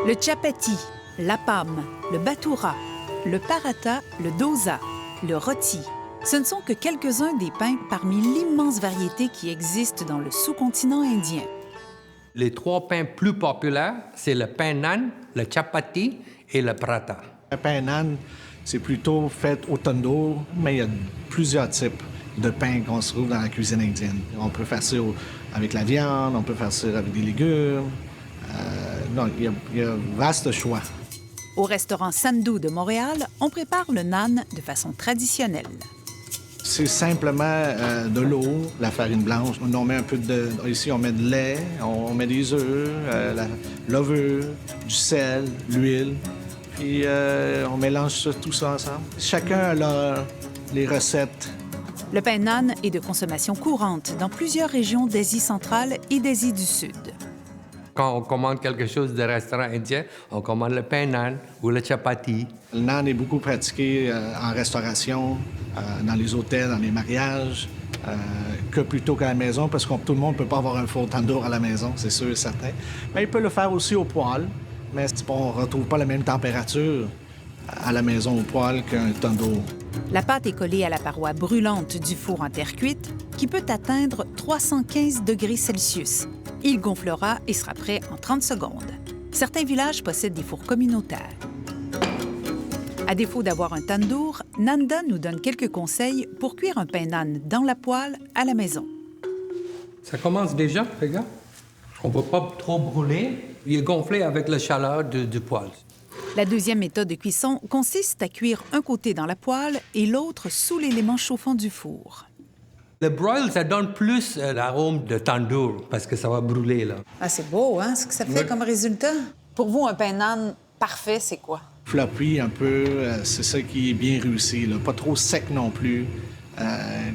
Le chapati, l'appam, le batura, le paratha, le dosa, le roti, ce ne sont que quelques-uns des pains parmi l'immense variété qui existe dans le sous-continent indien. Les trois pains plus populaires, c'est le pain naan, le chapati et le paratha. Le pain naan, c'est plutôt fait au tandoor, mais il y a plusieurs types de pains qu'on se trouve dans la cuisine indienne. On peut faire ça avec la viande, on peut faire ça avec des légumes. Non, il y a un vaste choix. Au restaurant Sandhu de Montréal, on prépare le naan de façon traditionnelle. C'est simplement de l'eau, la farine blanche. On met un peu de... Ici, on met de lait, on met des œufs, la levure, du sel, l'huile. Puis on mélange tout ça ensemble. Chacun a les recettes. Le pain naan est de consommation courante dans plusieurs régions d'Asie centrale et d'Asie du Sud. Quand on commande quelque chose de restaurant indien, on commande le pain naan ou le chapati. Le naan est beaucoup pratiqué en restauration, dans les hôtels, dans les mariages, que plutôt qu'à la maison, parce que tout le monde ne peut pas avoir un four tandoor à la maison, c'est sûr et certain. Mais il peut le faire aussi au poêle, mais on ne retrouve pas la même température à la maison au poêle qu'un tandoor. La pâte est collée à la paroi brûlante du four en terre cuite, qui peut atteindre 315 degrés Celsius. Il gonflera et sera prêt en 30 secondes. Certains villages possèdent des fours communautaires. À défaut d'avoir un tandoor, Nanda nous donne quelques conseils pour cuire un pain naan dans la poêle à la maison. Ça commence déjà, regarde. On ne va pas trop brûler. Il est gonflé avec la chaleur du poêle. La deuxième méthode de cuisson consiste à cuire un côté dans la poêle et l'autre sous l'élément chauffant du four. Le broil, ça donne plus l'arôme de tandoor parce que ça va brûler, là. Ah, c'est beau, hein, ce que ça fait comme résultat. Pour vous, un pain naan parfait, c'est quoi? Floppy un peu, c'est ça qui est bien réussi, là. Pas trop sec non plus.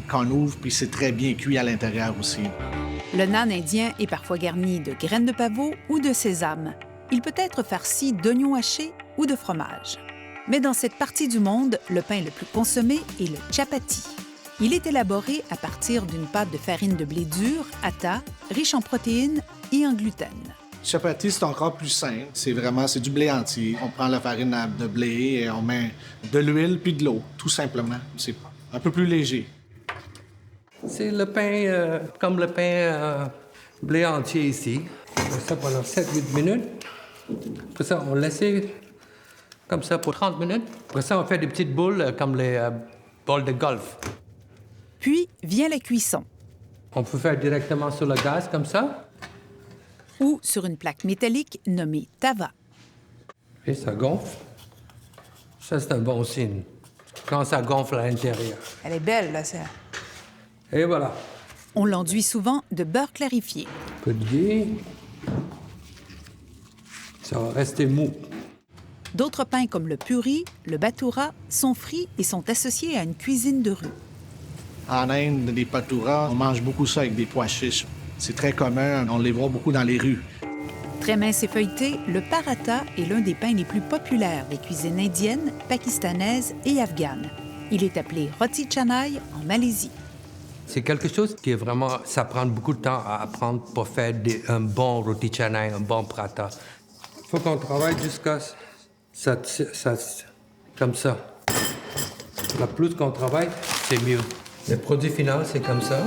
Quand on ouvre, puis c'est très bien cuit à l'intérieur aussi. Le naan indien est parfois garni de graines de pavot ou de sésame. Il peut être farci d'oignons hachés ou de fromage. Mais dans cette partie du monde, le pain le plus consommé est le chapati. Il est élaboré à partir d'une pâte de farine de blé dur, atta, riche en protéines et en gluten. Chapati, c'est encore plus simple. C'est du blé entier. On prend la farine de blé et on met de l'huile puis de l'eau, tout simplement. C'est un peu plus léger. C'est le pain, comme le pain blé entier ici. On fait ça pendant 7-8 minutes. Après ça, on laisse comme ça pour 30 minutes. Après ça, on fait des petites boules comme les boules de golf. Puis vient la cuisson. On peut faire directement sur le gaz comme ça. Ou sur une plaque métallique nommée tava. Et ça gonfle. Ça, c'est un bon signe. Quand ça gonfle à l'intérieur. Elle est belle, là, ça. Et voilà. On l'enduit souvent de beurre clarifié. Un peu de ghee. Ça va rester mou. D'autres pains comme le puri, le batura, sont frits et sont associés à une cuisine de rue. En Inde, les paturas, on mange beaucoup ça avec des pois chiches. C'est très commun, on les voit beaucoup dans les rues. Très mince et feuilleté, le paratha est l'un des pains les plus populaires des cuisines indiennes, pakistanaises et afghanes. Il est appelé roti canai en Malaisie. C'est quelque chose qui est vraiment... Ça prend beaucoup de temps à apprendre pour faire un bon roti canai, un bon paratha. Il faut qu'on travaille jusqu'à ça, comme ça. Le plus qu'on travaille, c'est mieux. Le produit final, c'est comme ça.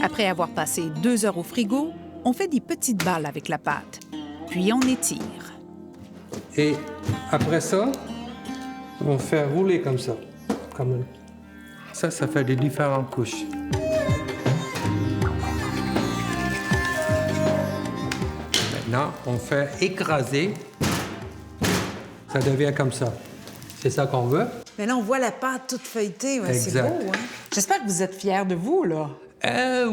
Après avoir passé 2 heures au frigo, on fait des petites balles avec la pâte. Puis on étire. Et après ça, on fait rouler comme ça. Ça fait des différentes couches. Maintenant, on fait écraser. Ça devient comme ça. C'est ça qu'on veut. Mais là, on voit la pâte toute feuilletée. Ouais, c'est Exact. beau, hein? J'espère que vous êtes fiers de vous, là.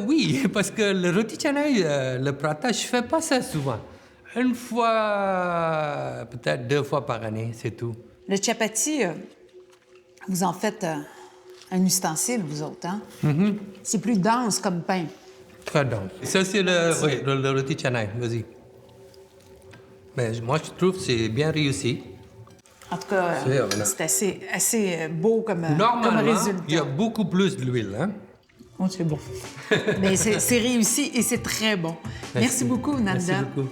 Oui, parce que le roti canai, le paratha, je fais pas ça souvent. Une fois, peut-être 2 fois par année, c'est tout. Le chapati, vous en faites un ustensile, vous autres, hein? C'est plus dense comme pain. Très dense. Ça, c'est le roti canai, vas-y. Mais moi, je trouve que c'est bien réussi. En tout cas, c'est assez beau comme résultat. Il y a beaucoup plus d'huile, hein? Oh, c'est bon. Mais c'est réussi et c'est très bon. Merci beaucoup, Nanda. Merci beaucoup.